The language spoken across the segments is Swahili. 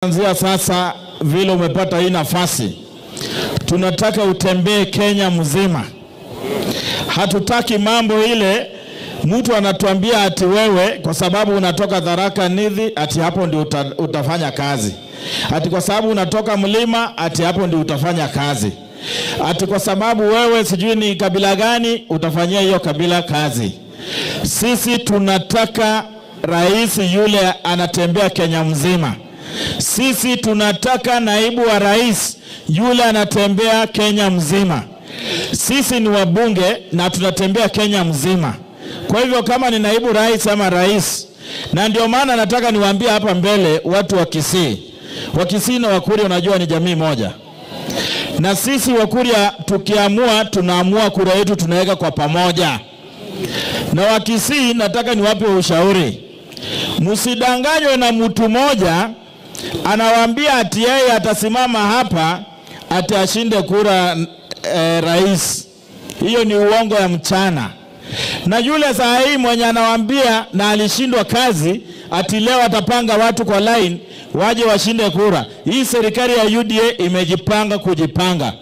Kuanzia sasa vile umepata hii nafasi, tunataka utembee Kenya mzima. Hatutaki mambo ile mtu anatuambia ati wewe kwa sababu unatoka Tharaka Nithi ati hapo ndio utafanya kazi. Ati kwa sababu unatoka Mlima ati hapo ndio utafanya kazi. Ati kwa sababu wewe sijui ni kabila gani utafanyia hiyo kabila kazi. Sisi tunataka rais yule anatembea Kenya mzima. Sisi tunataka naibu wa rais yule anatembea Kenya mzima. Sisi ni wabunge na tunatembea Kenya mzima. Kwa hivyo kama ni naibu rais ama rais, na ndio maana nataka niwaambie hapa mbele watu wa Kisii. Wa Kisii na Wakuria unajua ni jamii moja. Na sisi Wakuria tukiamua tunaamua kura yetu tunaweka kwa pamoja. Na wa Kisii nataka niwape ushauri. Msidanganywe na mtu moja anawaambia ati yeye atasimama hapa ati ashinde kura rais. Hiyo ni uongo ya mchana. Na yule saa hii mwenye anawaambia na alishindwa kazi ati leo atapanga watu kwa line waje washinde kura. Hii serikali ya UDA imejipanga kujipanga.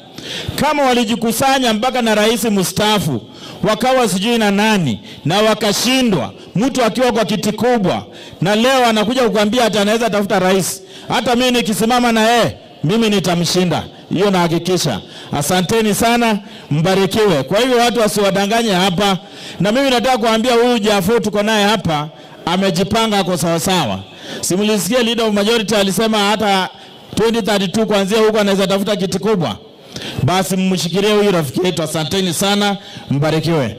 Kama walijikusanya mpaka na rais mstaafu wakawa sijui na nani na wakashindwa, mtu akiwa kwa kiti kubwa, na leo anakuja kukuambia ati anaweza tafuta rais, hata mimi nikisimama na yeye mimi nitamshinda. Hiyo nahakikisha. Asanteni sana, mbarikiwe. Kwa hivyo watu wasiwadanganye hapa. Na mimi nataka kuambia huyu Jafo tuko naye hapa amejipanga kwa sawa sawa. Simulisikia leader of majority alisema hata 2032 kuanzia huko anaweza tafuta kiti kubwa. Basi mshikilie huyu rafiki yetu. Asanteni sana, mbarikiwe.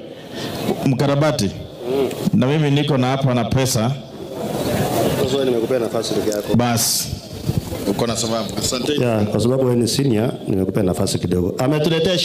Mkarabati. Na mimi niko na hapa na pesa. Kwa sababu nimekupea nafasi peke yako. Basi uko na sababu. Asante. Kwa sababu wewe ni senior nimekupea nafasi kidogo. Ametuletea